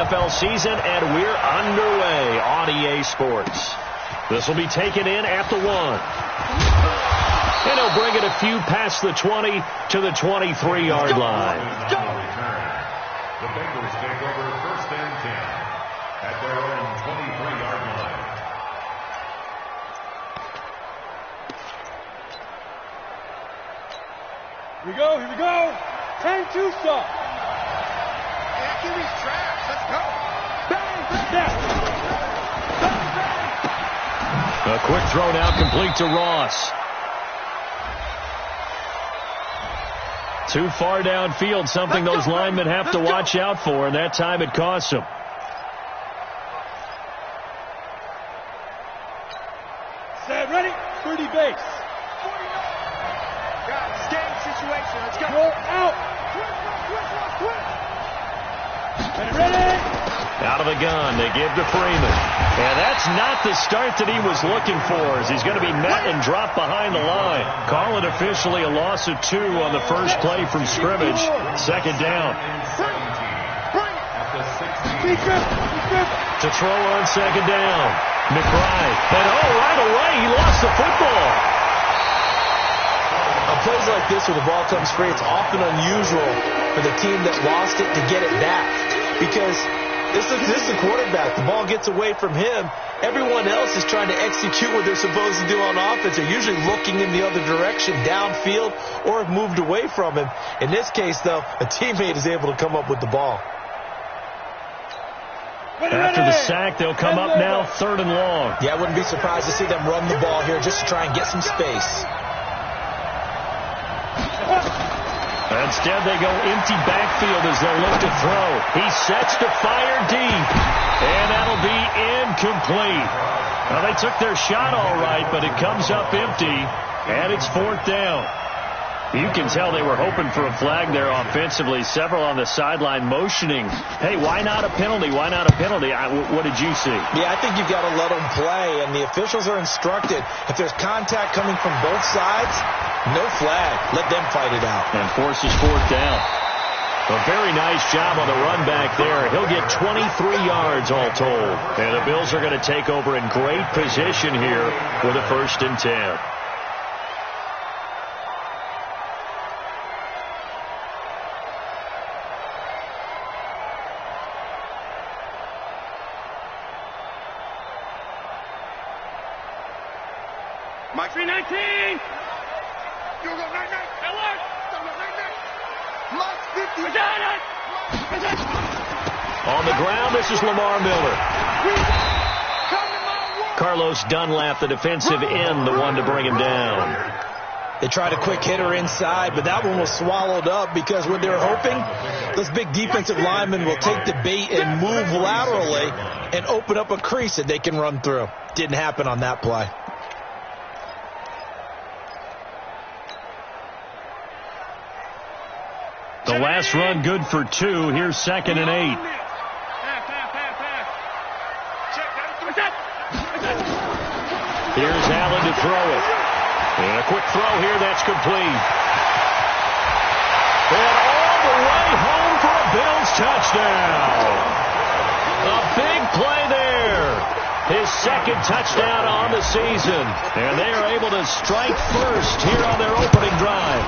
NFL season, and we're underway on EA Sports. This will be taken in at the 1. And he'll bring it a few past the 20 to the 23-yard line. The Bengals take over 1st and 10 at their own 23-yard line. Here we go, here we go. 10-2 stop. Can't give these traps. Let's go. A quick throw now complete to Ross. Too far downfield, something those linemen have to watch out for, and that time it costs them. Set, ready? 30 base. Got it. Game situation. Let's go. Roll out. Ready? Out of the gun, they give to Freeman. And that's not the start that he was looking for, as he's going to be met and dropped behind the line. Call it officially a loss of 2 on the first play from scrimmage. 2nd down. To throw on 2nd down. McBride. And right away, he lost the football. On plays like this where the ball comes free, it's often unusual for the team that lost it to get it back. Because this is the quarterback. The ball gets away from him. Everyone else is trying to execute what they're supposed to do on offense. They're usually looking in the other direction, downfield, or have moved away from him. In this case, though, a teammate is able to come up with the ball. After the sack, they'll come up now 3rd and long. Yeah, I wouldn't be surprised to see them run the ball here just to try and get some space. Instead, they go empty backfield as they look to throw. He sets to fire deep, and that'll be incomplete. Well, they took their shot all right, but it comes up empty, and it's 4th down. You can tell they were hoping for a flag there offensively. Several on the sideline motioning, hey, why not a penalty? Why not a penalty? What did you see? Yeah, I think you've got to let them play, and the officials are instructed. If there's contact coming from both sides, no flag. Let them fight it out. And forces 4th down. A very nice job on the run back there. He'll get 23 yards all told. And the Bills are going to take over in great position here with a 1st and 10. Mike 319. You go 99. Alert. Mike 50. We got it. On the ground, this is Lamar Miller. Carlos Dunlap, the defensive end, the one to bring him down. They tried a quick hitter inside, but that one was swallowed up because what they're hoping, those big defensive linemen will take the bait and move laterally and open up a crease that they can run through. Didn't happen on that play. The last run good for 2. Here's 2nd and 8. Here's Allen to throw it. And a quick throw here, that's complete. And all the way home for a Bills touchdown. A big play there. His 2nd touchdown on the season. And they are able to strike first here on their opening drive.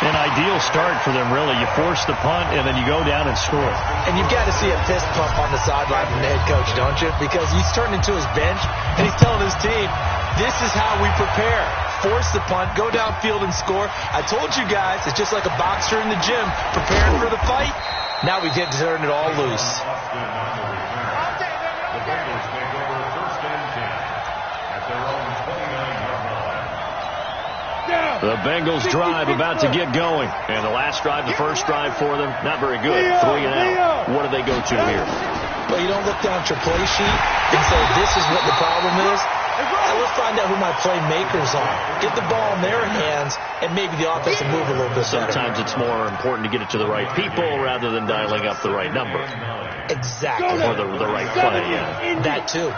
An ideal start for them, really. You force the punt, and then you go down and score. And you've got to see a fist pump on the sideline from the head coach, don't you? Because he's turned into his bench, and he's telling his team, this is how we prepare. Force the punt, go downfield and score. I told you guys, it's just like a boxer in the gym, preparing for the fight. Now we get to turn it all loose. The Bengals take over 1st and 10 at their own 29-yard line. The Bengals drive about to get going. And the last drive, the first drive for them, not very good. 3 and out. What do they go to here? Well, you don't look down at your play sheet and say, this is what the problem is. Now let's find out who my playmakers are. Get the ball in their hands, and maybe the offense will move a little bit better. Sometimes it's more important to get it to the right people rather than dialing up the right number. Exactly. Or the right play, yeah. That too.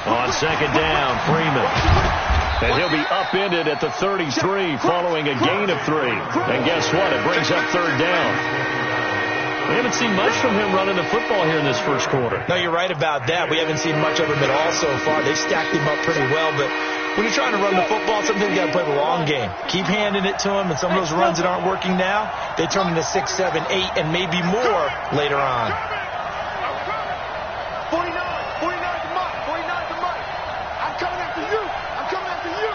On 2nd down, Freeman. And he'll be upended at the 33 following a gain of 3. And guess what? It brings up third down. We haven't seen much from him running the football here in this first quarter. No, you're right about that. We haven't seen much of him at all so far. They've stacked him up pretty well, but when you're trying to run the football, sometimes you got to play the long game. Keep handing it to him, and some of those runs that aren't working now, they turn into 6, 7, 8, and maybe more later on. 49 to Mike. 49 to Mike. I'm coming after you. I'm coming after you.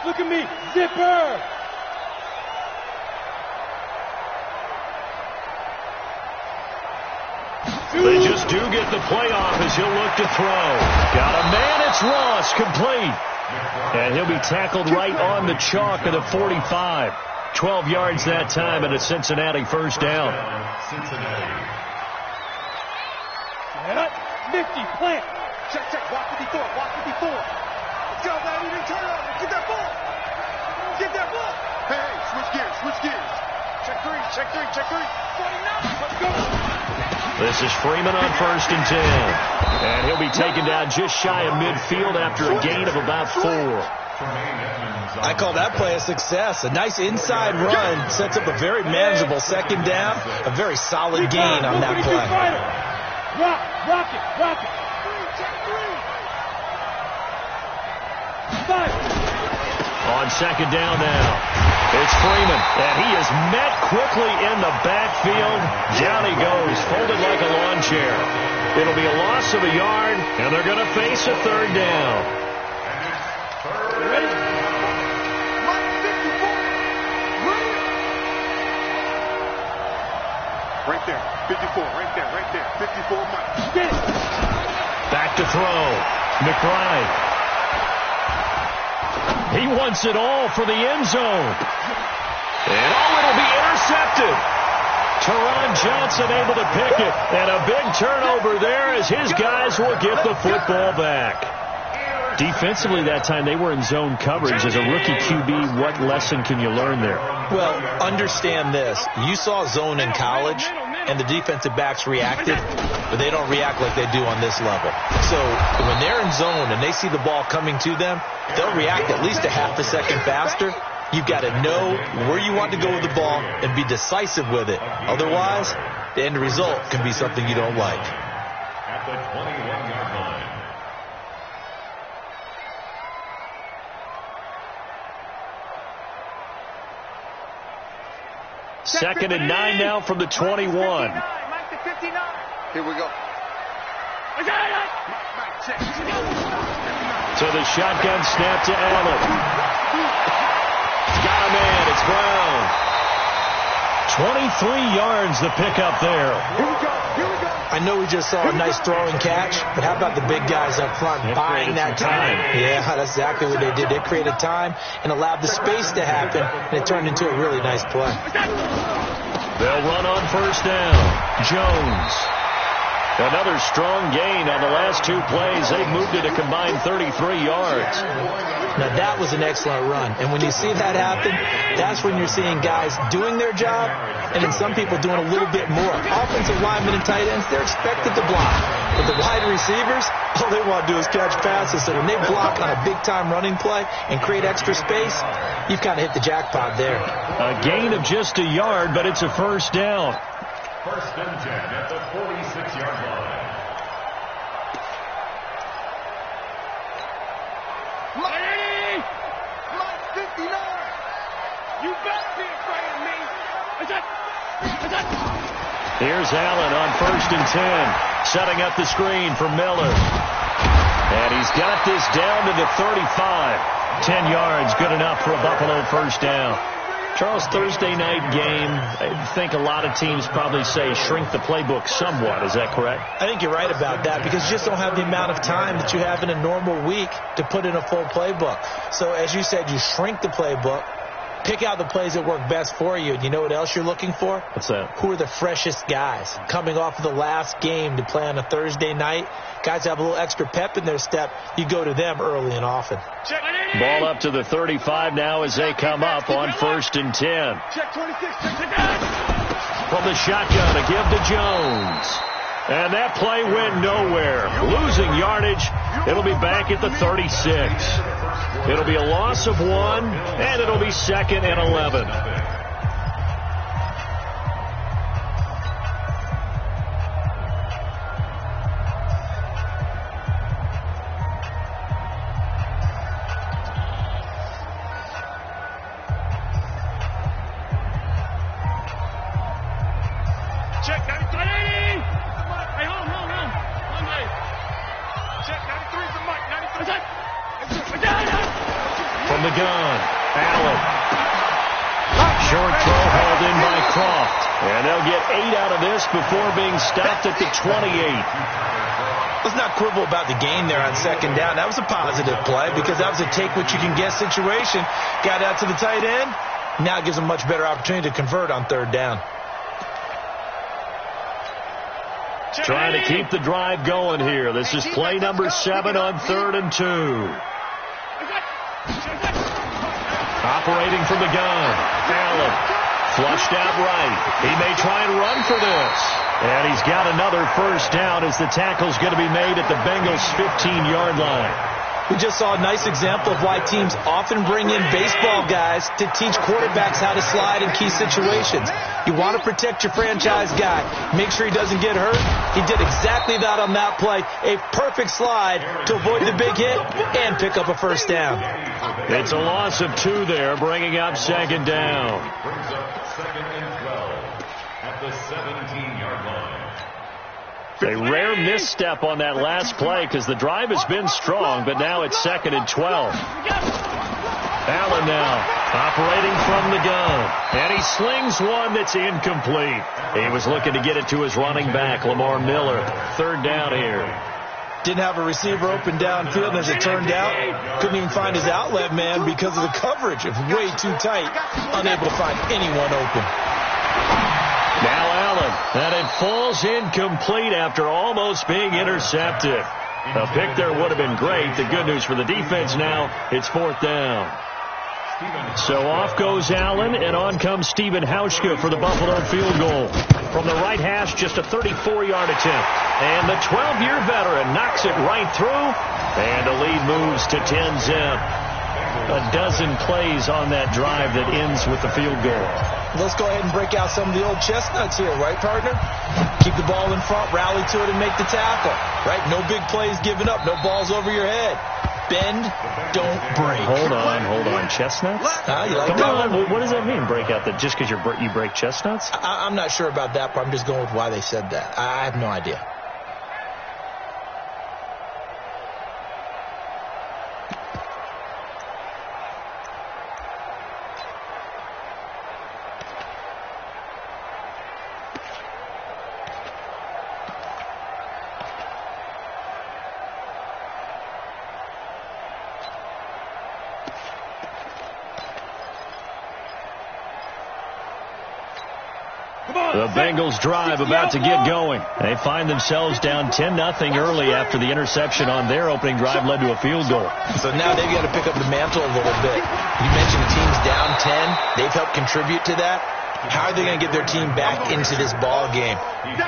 Look at me. Zipper. They just do get the playoff as he'll look to throw. Got a man, it's Ross, complete. And he'll be tackled right on the chalk at the 45. 12 yards that time and a Cincinnati first down. Nifty, plant. Check, block 54, block 54. Let's go, baby, turn it over. Get that ball. Get that ball. Hey, switch gears. Check three. 49, let's go. This is Freeman on 1st and 10. And he'll be taken down just shy of midfield after a gain of about 4. I call that play a success. A nice inside run sets up a very manageable second down. A very solid gain on that play. Rock it. Check three. Fire. On second down now. It's Freeman, and he is met quickly in the backfield. Down he goes, folded like a lawn chair. It'll be a loss of a yard, and they're going to face a third down. Ready? Mike 54. Right there. 54, right there. 54, Mike. Get it. Back to throw. McBride. He wants it all for the end zone. And it'll be intercepted. Teron Johnson able to pick it. And a big turnover there as his guys will get the football back. Defensively that time, they were in zone coverage. As a rookie QB, what lesson can you learn there? Well, understand this. You saw zone in college, and the defensive backs reacted, but they don't react like they do on this level. So when they're in zone and they see the ball coming to them, they'll react at least a half a second faster. You've got to know where you want to go with the ball and be decisive with it. Otherwise, the end result can be something you don't like. At the 21-yard line. Second and 9 now from the 21. Mike the 59. Here we go. Mike, check. So the shotgun snap to Allen. Got a man. It's Brown. 23 yards the pickup there. Here we go. I know we just saw a nice throwing catch, but how about the big guys up front buying that time? Yeah, that's exactly what they did. They created time and allowed the space to happen, and it turned into a really nice play. They'll run on first down. Jones. Another strong gain on the last 2 plays. They've moved it a combined 33 yards. Now, that was an excellent run. And when you see that happen, that's when you're seeing guys doing their job and then some people doing a little bit more. Offensive linemen and tight ends, they're expected to block. But the wide receivers, all they want to do is catch passes. So when they block on a big-time running play and create extra space, you've kind of hit the jackpot there. A gain of just a yard, but it's a first down. First and 10 at the 46-yard line. Mike 59. You better be afraid of me. Here's Allen on first and 10. Setting up the screen for Miller. And he's got this down to the 35. 10 yards, good enough for a Buffalo first down. Charles, Thursday night game, I think a lot of teams probably say shrink the playbook somewhat. Is that correct? I think you're right about that because you just don't have the amount of time that you have in a normal week to put in a full playbook. So as you said, you shrink the playbook, pick out the plays that work best for you. And you know what else you're looking for? What's that? Who are the freshest guys coming off of the last game to play on a Thursday night? Guys have a little extra pep in their step. You go to them early and often. Ball up to the 35 now as they come up on first and 10. Check 26. Check. From the shotgun, a give to Jones. And that play went nowhere. Losing yardage. It'll be back at the 36. It'll be a loss of 1, and it'll be 2nd and 11. Check 93. Hey, hold on. One way. Check 93 is the mic. 93. From the gun, Allen. Short throw held in by Croft. And they'll get 8 out of this before being stopped at the 28. Let's not quibble about the gain there on 2nd down. That was a positive play because that was a take-what-you-can-get situation. Got out to the tight end. Now it gives them a much better opportunity to convert on 3rd down. Trying to keep the drive going here. This is play number 7 on 3rd and 2. Operating from the gun, Allen. Flushed out right. He may try and run for this. And he's got another 1st down as the tackle's going to be made at the Bengals' 15-yard line. We just saw a nice example of why teams often bring in baseball guys to teach quarterbacks how to slide in key situations. You want to protect your franchise guy. Make sure he doesn't get hurt. He did exactly that on that play. A perfect slide to avoid the big hit and pick up a 1st down. It's a loss of 2 there, bringing up 2nd down. Brings up 2nd and 12 at the 17-yard line. A rare misstep on that last play because the drive has been strong, but now it's 2nd and 12. Allen now operating from the gun, and he slings one that's incomplete. He was looking to get it to his running back, Lamar Miller. 3rd down here. Didn't have a receiver open downfield, and as it turned out, couldn't even find his outlet man because of the coverage. It was way too tight, unable to find anyone open. Now Allen, and it falls incomplete after almost being intercepted. A pick there would have been great. The good news for the defense now, it's 4th down. So off goes Allen, and on comes Stephen Hauschka for the Buffalo field goal. From the right hash, just a 34-yard attempt. And the 12-year veteran knocks it right through, and the lead moves to 10-zip. A dozen plays on that drive that ends with the field goal. Let's go ahead and break out some of the old chestnuts here, right, partner? Keep the ball in front, rally to it, and make the tackle, right? No big plays given up, no balls over your head. Bend, don't break. Hold on. Chestnuts? You like Come that on, one? what does that mean, break out? Just because you break chestnuts? I'm not sure about that, but I'm just going with why they said that. I have no idea. The Bengals drive about to get going. They find themselves down 10-0 early after the interception on their opening drive led to a field goal. So now they've got to pick up the mantle a little bit. You mentioned the team's down 10. They've helped contribute to that. How are they going to get their team back into this ball game?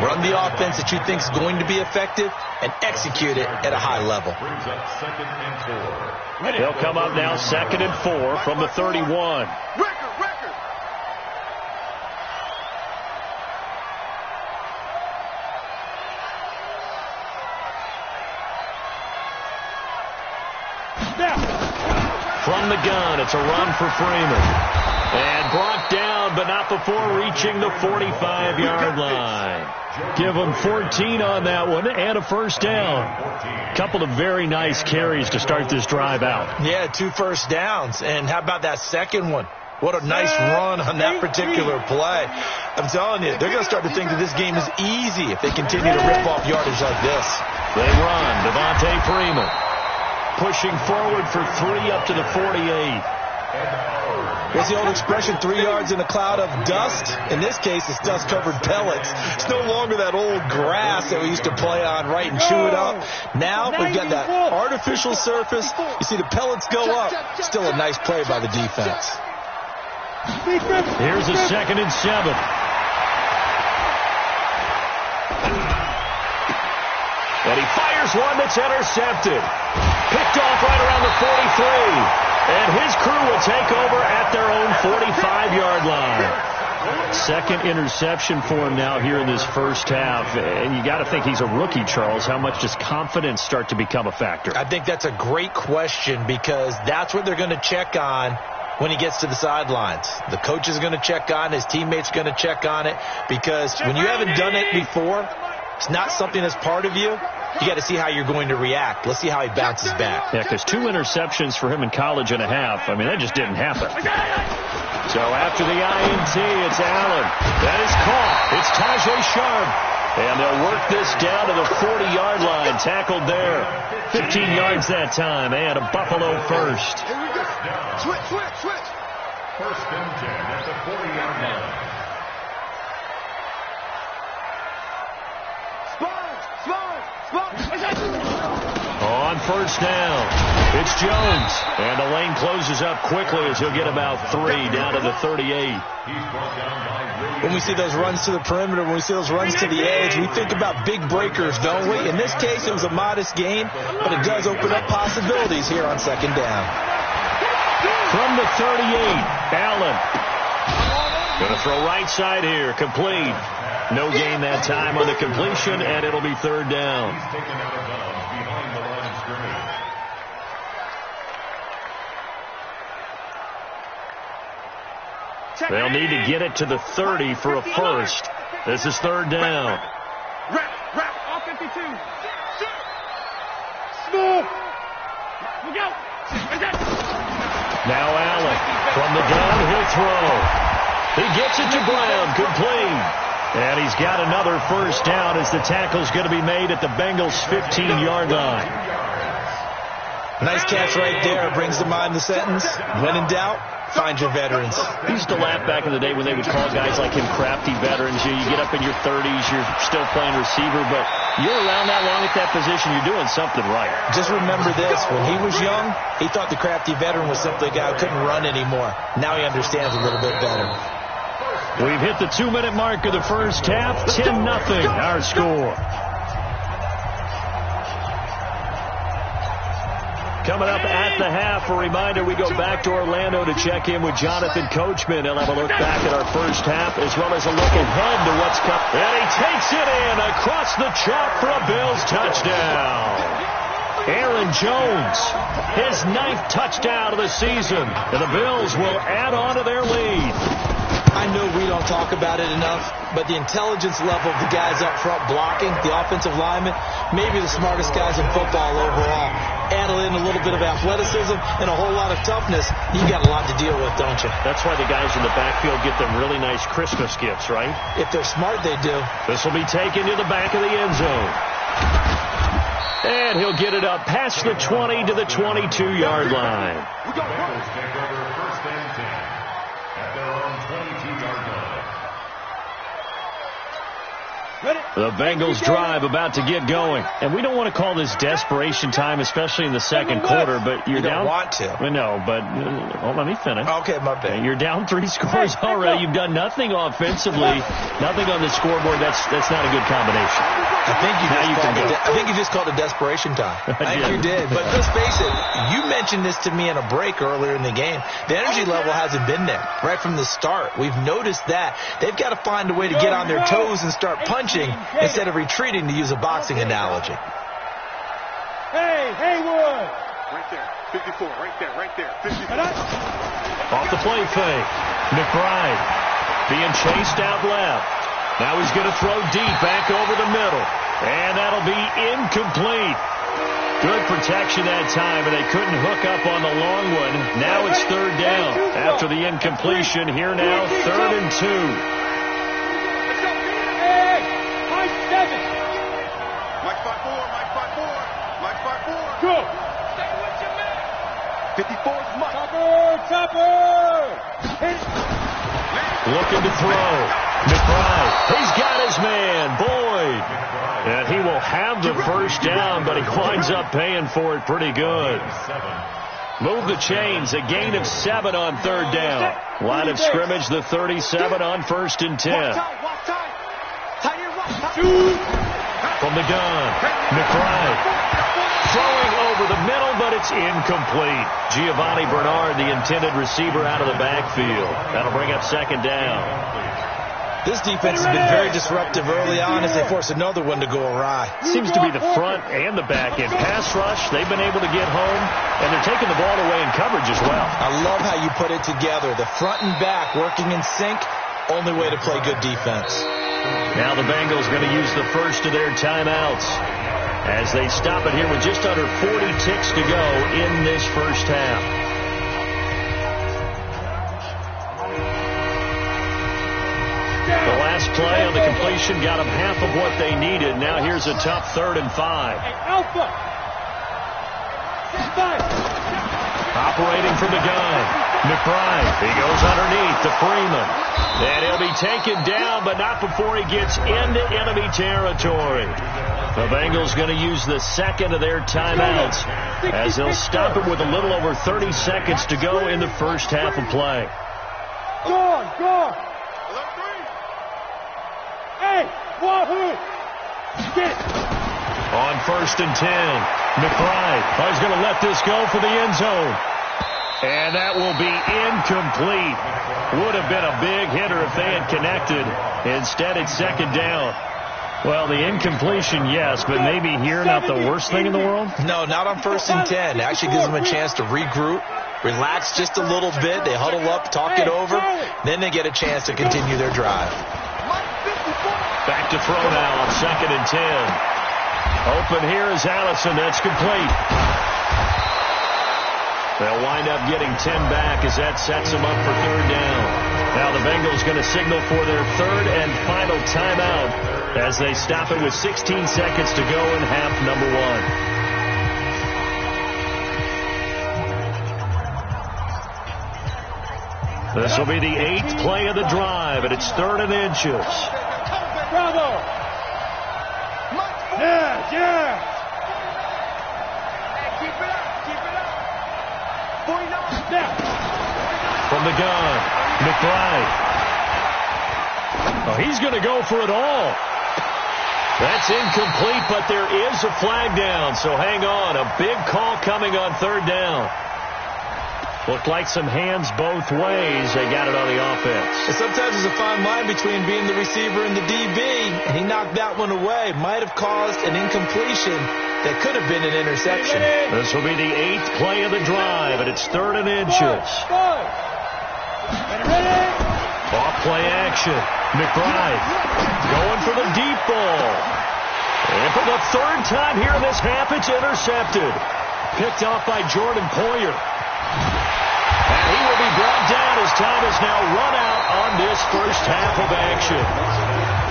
Run the offense that you think is going to be effective and execute it at a high level. Brings up 2nd and 4. They'll come up now 2nd and 4 from the 31. Record. From the gun, it's a run for Freeman. And brought down, but not before reaching the 45-yard line. Give them 14 on that one and a 1st down. Couple of very nice carries to start this drive out. Yeah, 2 first downs. And how about that second one? What a nice run on that particular play. I'm telling you, they're going to start to think that this game is easy if they continue to rip off yardage like this. They run. Devontae Freeman pushing forward for 3 up to the 48. What's the old expression, 3 yards in a cloud of dust? In this case, it's dust-covered pellets. It's no longer that old grass that we used to play on, right, and chew it up. Now we've got that artificial surface. You see the pellets go up. Still a nice play by the defense. Here's a 2nd and 7. And he fires one that's intercepted. Picked off right around the 43. And his crew will take over at their own 45-yard line. Second interception for him now here in this first half. And you got to think he's a rookie, Charles. How much does confidence start to become a factor? I think that's a great question because that's what they're going to check on when he gets to the sidelines. The coach is going to check on, his teammates are going to check on it, because when you haven't done it before, it's not something that's part of you. You got to see how you're going to react. Let's see how he bounces back. Yeah, because 2 interceptions for him in college and a half. I mean, that just didn't happen. So after the INT, it's Allen. That is caught. It's Tajay Sharp. And they'll work this down to the 40-yard line. Tackled there. 15 yards that time. And a Buffalo first. Here we go. Switch. First and 10 at the 40-yard line. On first down, it's Jones. And the lane closes up quickly as he'll get about 3 down to the 38. When we see those runs to the perimeter, when we see those runs to the edge, we think about big breakers, don't we? In this case, it was a modest gain, but it does open up possibilities here on second down. From the 38, Allen. Going to throw right side here, complete. No gain that time on the completion, and it'll be third down. He's taken out of bounds behind the line of scrimmage. They'll need to get it to the 30 for a first. This is third down. Wrap. All 52. Smooth. Look out. Now Allen from the downhill throw. He gets it to Brown, complete. And he's got another first down as the tackle's going to be made at the Bengals' 15-yard line. Nice catch right there. Brings to mind the sentence, when in doubt, find your veterans. I used to laugh back in the day when they would call guys like him crafty veterans. You get up in your 30s, you're still playing receiver, but you're around that long at that position, you're doing something right. Just remember this. When he was young, he thought the crafty veteran was simply a guy who couldn't run anymore. Now he understands a little bit better. We've hit the 2-minute mark of the first half. 10-0 our score. Coming up at the half, a reminder, we go back to Orlando to check in with Jonathan Coachman. He'll have a look back at our first half as well as a look ahead to what's coming. And he takes it in across the chalk for a Bills touchdown. Aaron Jones, his 9th touchdown of the season. And the Bills will add on to their lead. I know we don't talk about it enough, but the intelligence level of the guys up front blocking, the offensive linemen, maybe the smartest guys in football overall. Add in a little bit of athleticism and a whole lot of toughness, you got a lot to deal with, don't you? That's why the guys in the backfield get them really nice Christmas gifts, right? If they're smart, they do. This will be taken to the back of the end zone. And he'll get it up past the 20 to the 22-yard line. The Bengals take over first and 10 at their own 22-yard line. The Bengals drive about to get going. And we don't want to call this desperation time, especially in the second quarter, but you're down. You don't want to. No, but let me finish. Okay, my bad. You're down 3 scores already. You've done nothing offensively, nothing on the scoreboard. That's not a good combination. I think you just called it desperation time. I think you did. But let's face it, you mentioned this to me in a break earlier in the game. The energy level hasn't been there right from the start. We've noticed that. They've got to find a way to get on their toes and start punching instead of retreating, to use a boxing analogy. Hey, Haywood! Right there. 54. Right there. 54. Off the play fake. McBride being chased out left. Now he's going to throw deep back over the middle. And that'll be incomplete. Good protection that time, and they couldn't hook up on the long one. Now it's third down. After the incompletion, here now, 3rd and 2. Hey, Mike 7. Mike 5-4. Go. 54 is Mike. Chopper. Looking to throw. McBride. He's got his man, Boyd. And he will have the first down, but he winds up paying for it pretty good. Move the chains. A gain of 7 on third down. Line of scrimmage, the 37 on 1st and 10. From the gun. McBride throwing over the middle, but it's incomplete. Giovanni Bernard, the intended receiver, out of the backfield. That'll bring up second down. This defense has been very disruptive early on as they force another one to go awry. Seems to be the front and the back end. Pass rush, they've been able to get home, and they're taking the ball away in coverage as well. I love how you put it together. The front and back working in sync, only way to play good defense. Now the Bengals going to use the first of their timeouts as they stop it here with just under 40 ticks to go in this first half. The last play on the completion got them half of what they needed. Now here's a tough 3rd and 5. Alpha. Operating from the gun. McBride. He goes underneath to Freeman. And he'll be taken down, but not before he gets into enemy territory. The Bengals going to use the second of their timeouts as they'll stop it with a little over 30 seconds to go in the first half of play. Go on. Hey, wahoo! Get. On 1st and 10, McBride. He's going to let this go for the end zone. And that will be incomplete. Would have been a big hitter if they had connected. Instead, it's second down. Well, the incompletion, yes, but maybe here not the worst thing in the world? No, not on 1st and 10. It actually gives them a chance to regroup, relax just a little bit. They huddle up, talk it over. Then they get a chance to continue their drive. Back to throw now on 2nd and 10. Open here is Allison. That's complete. They'll wind up getting 10 back as that sets them up for 3rd down. Now the Bengals going to signal for their 3rd and final timeout as they stop it with 16 seconds to go in half number 1. This will be the 8th play of the drive, and it's 3rd and inches. Bravo! Yeah! Keep it up! 49! From the gun, McBride. Oh, he's going to go for it all. That's incomplete, but there is a flag down, so hang on. A big call coming on 3rd down. Looked like some hands both ways. They got it on the offense. And sometimes there's a fine line between being the receiver and the DB, and he knocked that one away. Might have caused an incompletion that could have been an interception. This will be the 8th play of the drive, and it's 3rd and inches. Off play action. McBride going for the deep ball. And for the 3rd time here in this half, it's intercepted. Picked off by Jordan Poyer. And he will be brought down as time is now run out on this first half of action.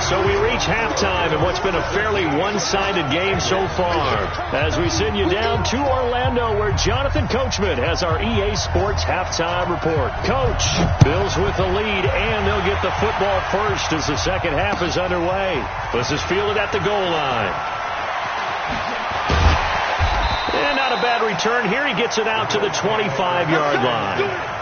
So we reach halftime in what's been a fairly one-sided game so far as we send you down to Orlando where Jonathan Coachman has our EA Sports halftime report. Coach, Bills with the lead, and they'll get the football first as the second half is underway. This is fielded at the goal line. And not a bad return here. He gets it out to the 25-yard line.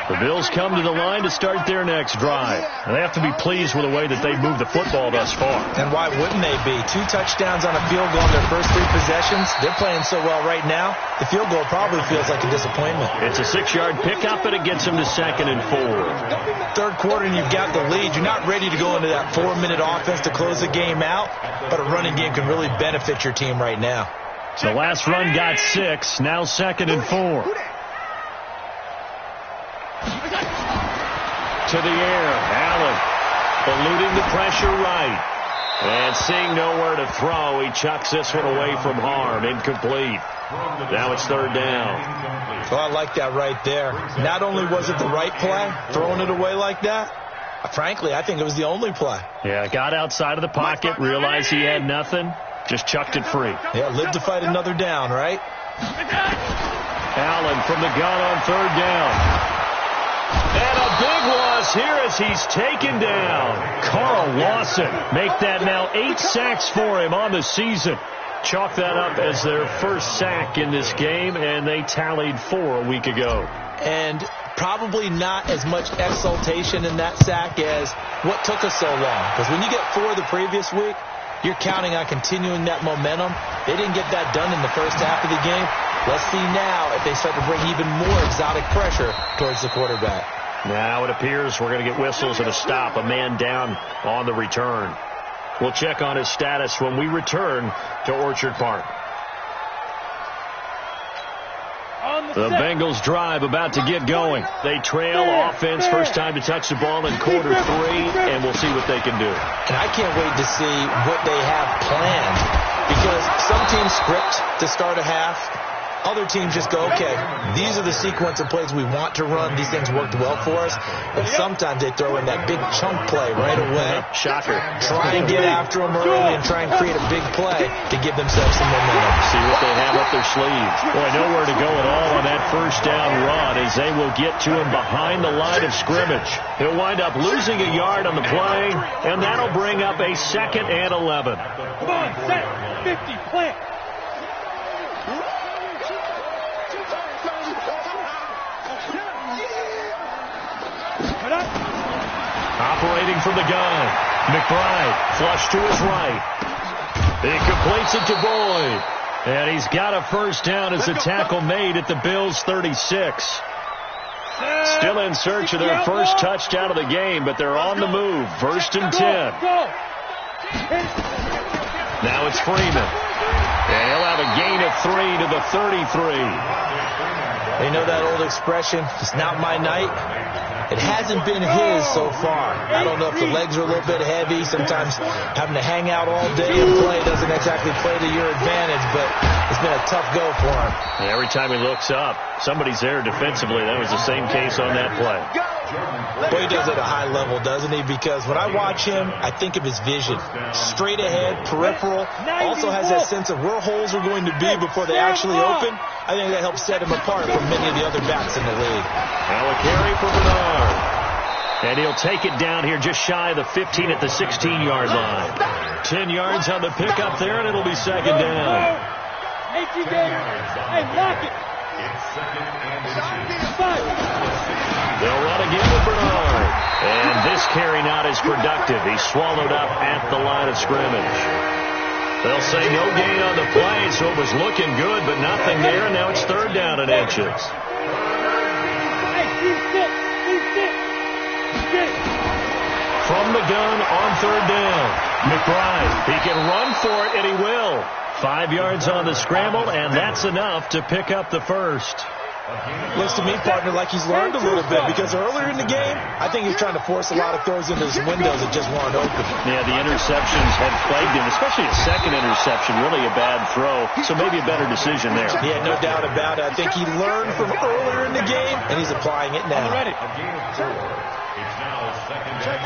The Bills come to the line to start their next drive. And they have to be pleased with the way that they've moved the football thus far. And why wouldn't they be? 2 touchdowns on a field goal in their first 3 possessions. They're playing so well right now, the field goal probably feels like a disappointment. It's a 6-yard pickup, and it gets them to 2nd and 4. Third quarter, and you've got the lead. You're not ready to go into that 4-minute offense to close the game out, but a running game can really benefit your team right now. The last run got 6, now 2nd and 4. To the air, Allen eluding the pressure right. And seeing nowhere to throw, he chucks this one away from harm. Incomplete. Now it's 3rd down. Well, I like that right there. Not only was it the right play, throwing it away like that, frankly, I think it was the only play. Yeah, got outside of the pocket, realized he had nothing, just chucked it free. Yeah, lived to fight another down, right? Allen from the gun on 3rd down. And a big loss here as he's taken down. Carl Lawson make that now 8 sacks for him on the season. Chalk that up as their first sack in this game, and they tallied 4 a week ago. And probably not as much exultation in that sack as what took us so long. Because when you get 4 the previous week, you're counting on continuing that momentum. They didn't get that done in the first half of the game. Let's see now if they start to bring even more exotic pressure towards the quarterback. Now it appears we're going to get whistles and a stop. A man down on the return. We'll check on his status when we return to Orchard Park. The Bengals drive about to get going. They trail offense, first time to touch the ball in quarter 3, and we'll see what they can do. And I can't wait to see what they have planned, because some teams script to start a half. Other teams just go, okay, these are the sequence of plays we want to run. These things worked well for us. But sometimes they throw in that big chunk play right away. Shocker. Try and get after them early and try and create a big play to give themselves some momentum. See what they have up their sleeves. Boy, nowhere to go at all on that first down run, as they will get to him behind the line of scrimmage. He'll wind up losing a yard on the play, and that'll bring up a 2nd and 11. Come on, set. 50, plant. Operating from the gun, McBride, flush to his right. He completes it to Boyd. And he's got a first down as a tackle made at the Bills' 36. Still in search of their first touchdown of the game, but they're on the move. 1st and 10. Now it's Freeman. And he'll have a gain of 3 to the 33. You know that old expression, it's not my night? It hasn't been his so far. I don't know if the legs are a little bit heavy. Sometimes having to hang out all day and play doesn't exactly play to your advantage, but it's been a tough go for him. And every time he looks up, somebody's there defensively. That was the same case on that play. Well, he does it at a high level, doesn't he? Because when I watch him, I think of his vision. Straight ahead, peripheral. Also has that sense of where holes are going to be before they actually open. I think that helps set him apart from many of the other backs in the league. Now a carry for Bernard. And he'll take it down here just shy of the 15 at the 16-yard line. 10 yards on the pickup there, and it'll be 2nd down. Hey, lock it. They'll run again with Bernard. And this carry not as productive. He's swallowed up at the line of scrimmage. They'll say no gain on the play, so it was looking good, but nothing there, and now it's 3rd down and inches. From the gun on 3rd down, McBride. He can run for it, and he will. 5 yards on the scramble, and that's enough to pick up the first. Looks to me, partner, like he's learned a little bit, because earlier in the game, I think he's trying to force a lot of throws into his windows that just weren't open. Yeah, the interceptions had plagued him, especially a second interception, really a bad throw, so maybe a better decision there. Yeah, no doubt about it. I think he learned from earlier in the game, and he's applying it now. A gain of 4. It's now 2nd and 6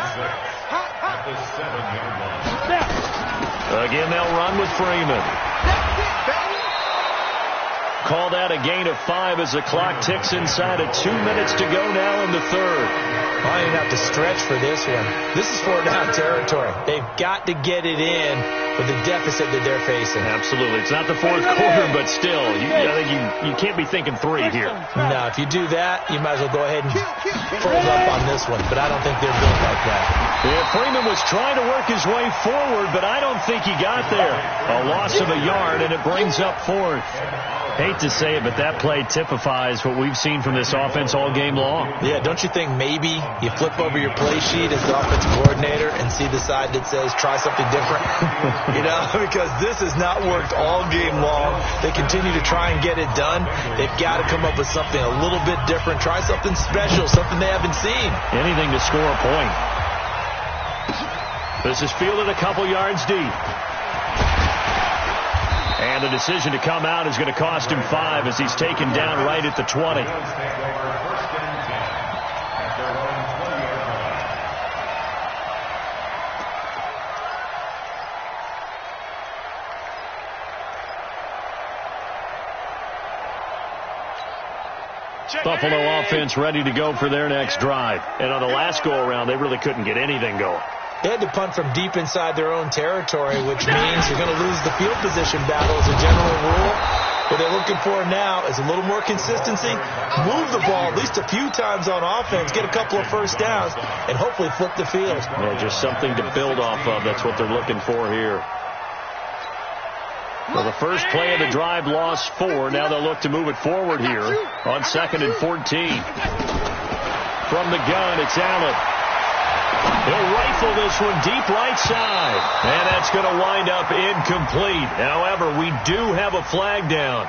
at the 7-yard line. Again, they'll run with Freeman. Call that a gain of 5 as the clock ticks inside of 2 minutes to go now in the 3rd. I don't even have to stretch for this one. This is 4-down territory. They've got to get it in with the deficit that they're facing. Absolutely. It's not the 4th quarter, but still, I think you can't be thinking 3 here. No, if you do that, you might as well go ahead and fold up on this one, but I don't think they're built like that. Yeah, Freeman was trying to work his way forward, but I don't think he got there. A loss of a yard, and it brings up 4th. Hate to say it, but that play typifies what we've seen from this offense all game long. Yeah, don't you think maybe you flip over your play sheet as the offensive coordinator and see the side that says try something different? Because this has not worked all game long. They continue to try and get it done. They've got to come up with something a little bit different. Try something special, something they haven't seen. Anything to score a point. This is fielded a couple yards deep. And the decision to come out is going to cost him 5 as he's taken down right at the 20. Buffalo offense ready to go for their next drive. And on the last go-around, they really couldn't get anything going. They had to punt from deep inside their own territory, which means you're going to lose the field position battle as a general rule. What they're looking for now is a little more consistency, move the ball at least a few times on offense, get a couple of first downs, and hopefully flip the field. Yeah, just something to build off of. That's what they're looking for here. Well, the first play of the drive lost 4. Now they'll look to move it forward here on 2nd and 14. From the gun, it's Allen. He'll rifle this one deep right side. And that's going to wind up incomplete. However, we do have a flag down.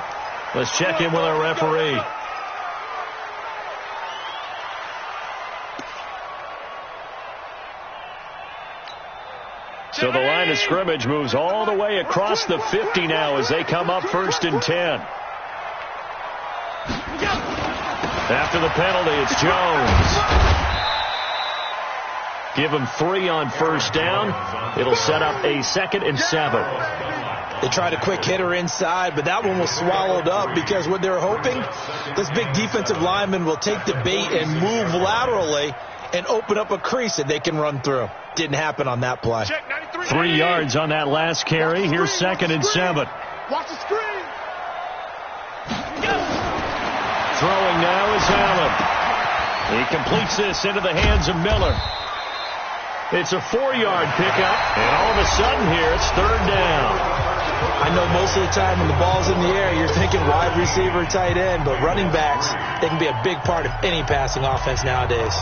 Let's check in with our referee. So the line of scrimmage moves all the way across the 50 now as they come up 1st and 10. After the penalty, it's Jones. Give him 3 on first down. It'll set up a 2nd and 7. They tried a quick hitter inside, but that one was swallowed up because what they're hoping, this big defensive lineman will take the bait and move laterally and open up a crease that they can run through. Didn't happen on that play. 3 yards on that last carry. Here's 2nd and 7. Watch the screen. Throwing now is Allen. He completes this into the hands of Miller. It's a 4-yard pickup, and all of a sudden here it's 3rd down. I know most of the time when the ball's in the air, you're thinking wide receiver, tight end, but running backs, they can be a big part of any passing offense nowadays.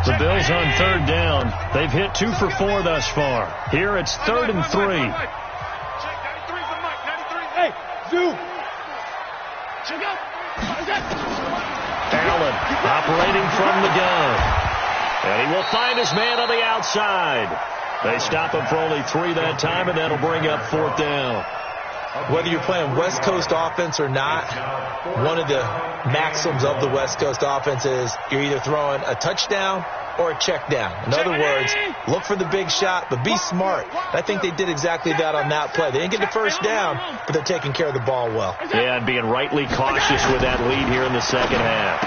The Bills on 3rd down. They've hit 2 for 4 thus far. Here it's 3rd and 3. Hey, Zoo. Allen operating from the gun. And he will find his man on the outside. They stop him for only 3 that time, and that'll bring up 4th down. Whether you're playing West Coast offense or not, one of the maxims of the West Coast offense is you're either throwing a touchdown or a check down. In other words, look for the big shot, but be smart. I think they did exactly that on that play. They didn't get the first down, but they're taking care of the ball well. Yeah, and being rightly cautious with that lead here in the second half.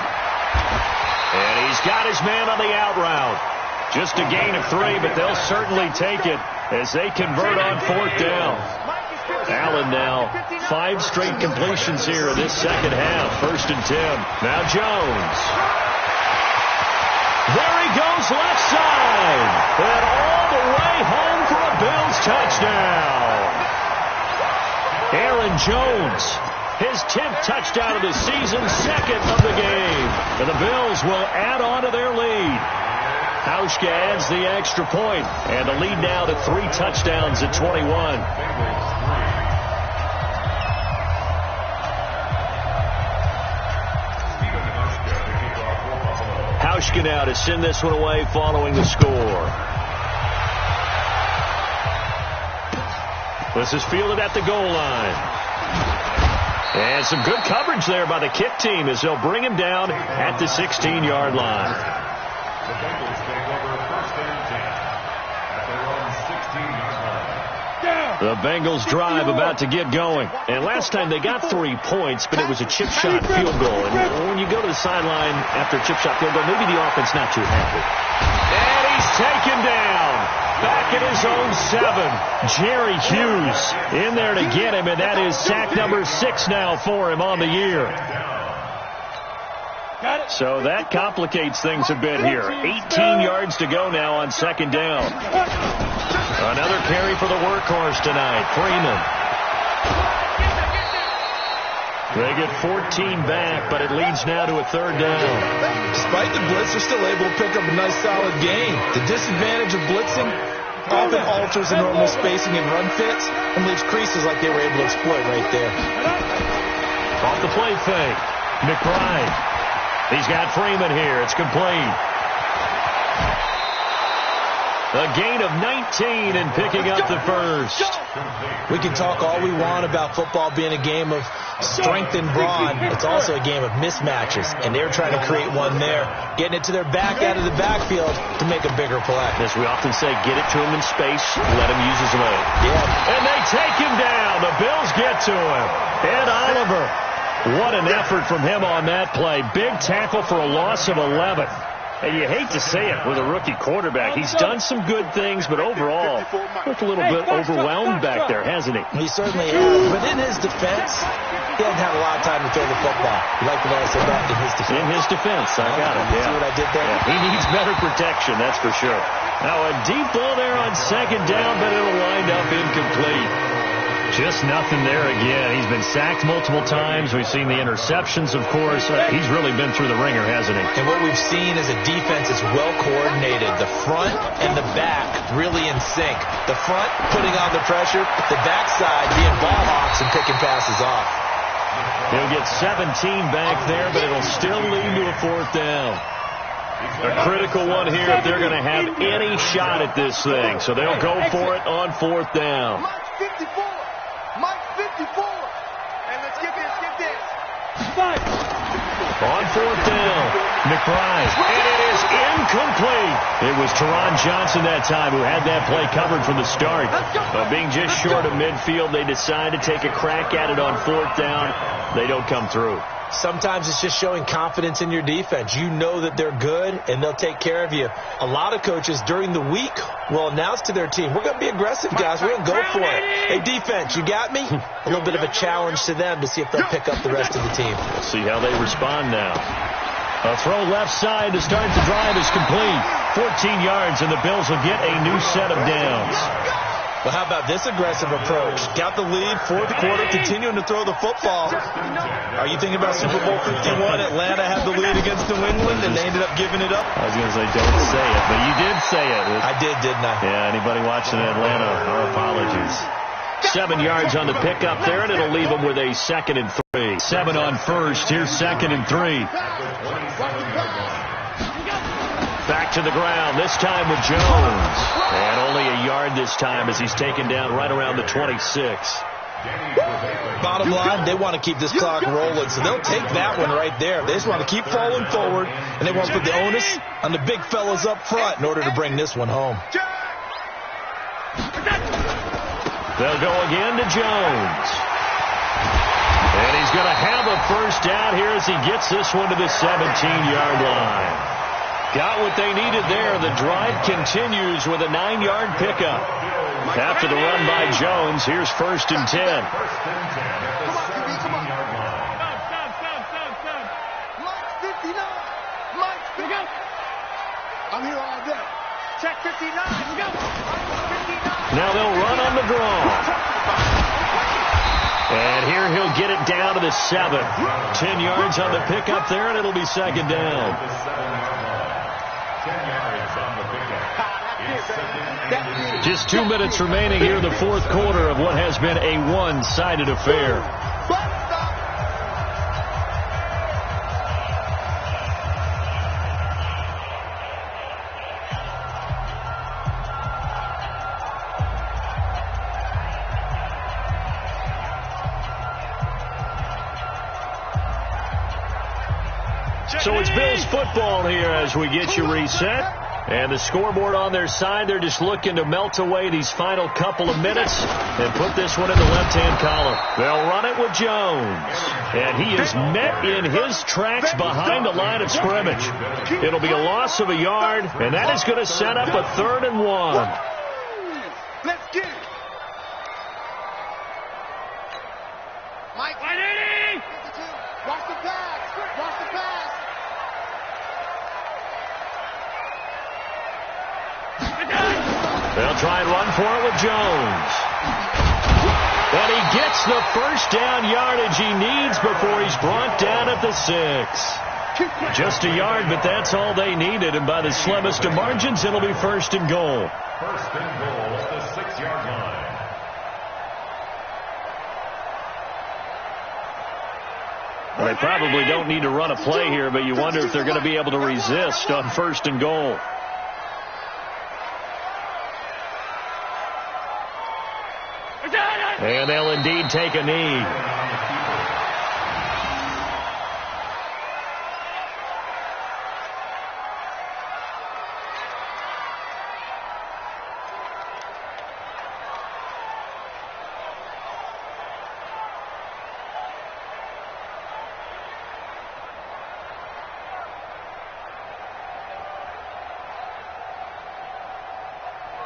And he's got his man on the out route. Just a gain of 3, but they'll certainly take it as they convert on 4th down. Allen now 5 straight completions here in this second half. 1st and 10. Now Jones. There he goes left side. And all the way home for a Bills touchdown. Aaron Jones, his 10th touchdown of the season, 2nd of the game. And the Bills will add on to their lead. Hauschka adds the extra point, and the lead now to 3 touchdowns at 21. Hauschka now to send this one away following the score. This is fielded at the goal line. And some good coverage there by the kick team as they'll bring him down at the 16-yard line. The Bengals take over 1st and 10 at their own 16-yard line. The Bengals drive about to get going. And last time they got 3 points, but it was a chip shot field goal. And when you go to the sideline after a chip shot field goal, maybe the offense not too happy. And he's taken down. Back at his own 7. Jerry Hughes in there to get him, and that is sack number 6 now for him on the year. So that complicates things a bit here. 18 yards to go now on 2nd down. Another carry for the workhorse tonight, Freeman. They get 14 back, but it leads now to a 3rd down. Despite the blitz, they're still able to pick up a nice solid gain. The disadvantage of blitzing often alters the normal spacing and run fits and leaves creases like they were able to exploit right there. Off the play fake, McBride. He's got Freeman here. It's complete. A gain of 19 and picking up the first. We can talk all we want about football being a game of strength and brawn. It's also a game of mismatches, and they're trying to create one there, getting it to their back out of the backfield to make a bigger play. As we often say, get it to him in space, let him use his leg. Yeah. And they take him down. The Bills get to him. Ed Oliver What an effort from him on that play. Big tackle for a loss of 11. And you hate to say it with a rookie quarterback. He's done some good things, but overall, looked a little bit overwhelmed back there, hasn't he? He certainly has. But in his defense, he hasn't had a lot of time to throw the football. You like the way I said that? In his defense. In his defense. I got it. You see what I did there? Yeah, he needs better protection, that's for sure. Now a deep ball there on second down, but it'll wind up incomplete. Just nothing there again. He's been sacked multiple times. We've seen the interceptions, of course. He's really been through the ringer, hasn't he? And what we've seen is a defense that's well coordinated. The front and the back really in sync. The front putting on the pressure, the backside being ball hawks and picking passes off. He'll get 17 back there, but it'll still lead to a fourth down. A critical one here if they're going to have any shot at this thing. So they'll go for it on fourth down. Mike 54. And let's get this. On fourth down, McBride. And it is incomplete. It was Teron Johnson that time who had that play covered from the start. But being just short of midfield, they decide to take a crack at it on fourth down. They don't come through. Sometimes it's just showing confidence in your defense. You know that they're good, and they'll take care of you. A lot of coaches during the week will announce to their team, we're going to be aggressive, guys. We're going to go for it. Hey, defense, you got me? A little bit of a challenge to them to see if they'll pick up the rest of the team. We'll see how they respond now. A throw left side to start the drive is complete. 14 yards, and the Bills will get a new set of downs. Well, how about this aggressive approach? Got the lead, fourth quarter, continuing to throw the football. Are you thinking about Super Bowl 51? Atlanta had the lead against New England, and they ended up giving it up? I was going to say, don't say it, but you did say it. I did, didn't I? Yeah, anybody watching Atlanta, our apologies. 7 yards on the pickup there, and it'll leave them with a 2nd and 3. 7 on first, here's 2nd and 3. Back to the ground, this time with Jones. And only a yard this time as he's taken down right around the 26. Bottom line, they want to keep this clock rolling, so they'll take that one right there. They just want to keep falling forward, and they want to put the onus on the big fellas up front in order to bring this one home. They'll go again to Jones. And he's going to have a first down here as he gets this one to the 17-yard line. Got what they needed there. The drive continues with a 9-yard pickup. After the run by Jones, here's 1st and 10. Come on, Mike 59. Mike 59. I'm here all day. Check 59. Now they'll run on the draw. And here he'll get it down to the 7. 10 yards on the pickup there, and it'll be 2nd down. 10 yards on the pickup. Just 2 minutes remaining here in the fourth quarter of what has been a one-sided affair. So it's Bills football here as we get you reset. And the scoreboard on their side, they're just looking to melt away these final couple of minutes and put this one in the left-hand column. They'll run it with Jones. And he is met in his tracks behind the line of scrimmage. It'll be a loss of a yard, and that is going to set up a 3rd and 1. Let's get it. Mike. Watch the pass. Watch the pass. They'll try and run for it with Jones. And he gets the first down yardage he needs before he's brought down at the 6. Just a yard, but that's all they needed. And by the slimmest of margins, it'll be 1st and goal. 1st and goal at the 6-yard line. Well, they probably don't need to run a play here, but you wonder if they're going to be able to resist on 1st and goal. And they'll indeed take a knee.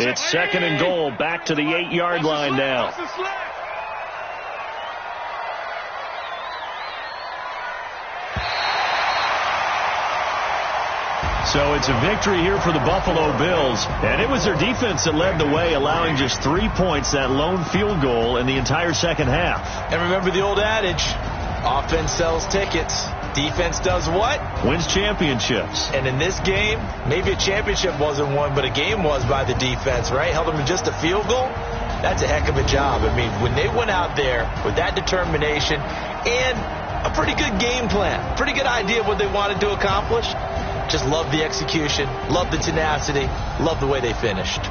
It's 2nd and goal, back to the 8-yard line now. So it's a victory here for the Buffalo Bills, and it was their defense that led the way, allowing just 3 points, that lone field goal in the entire second half. And remember the old adage, offense sells tickets. Defense does what? Wins championships. And in this game, maybe a championship wasn't won, but a game was by the defense, right? Held them to just a field goal. That's a heck of a job. I mean, when they went out there with that determination and a pretty good game plan, pretty good idea of what they wanted to accomplish, just love the execution, love the tenacity, love the way they finished.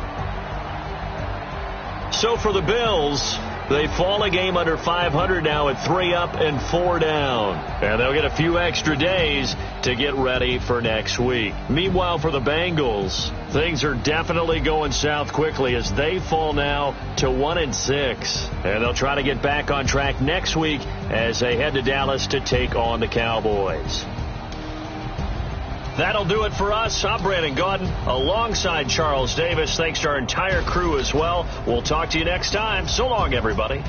So for the Bills, they fall a game under 500 now at 3 up and 4 down. And they'll get a few extra days to get ready for next week. Meanwhile, for the Bengals, things are definitely going south quickly as they fall now to 1-6. And they'll try to get back on track next week as they head to Dallas to take on the Cowboys. That'll do it for us. I'm Brandon Gaudin alongside Charles Davis. Thanks to our entire crew as well. We'll talk to you next time. So long, everybody.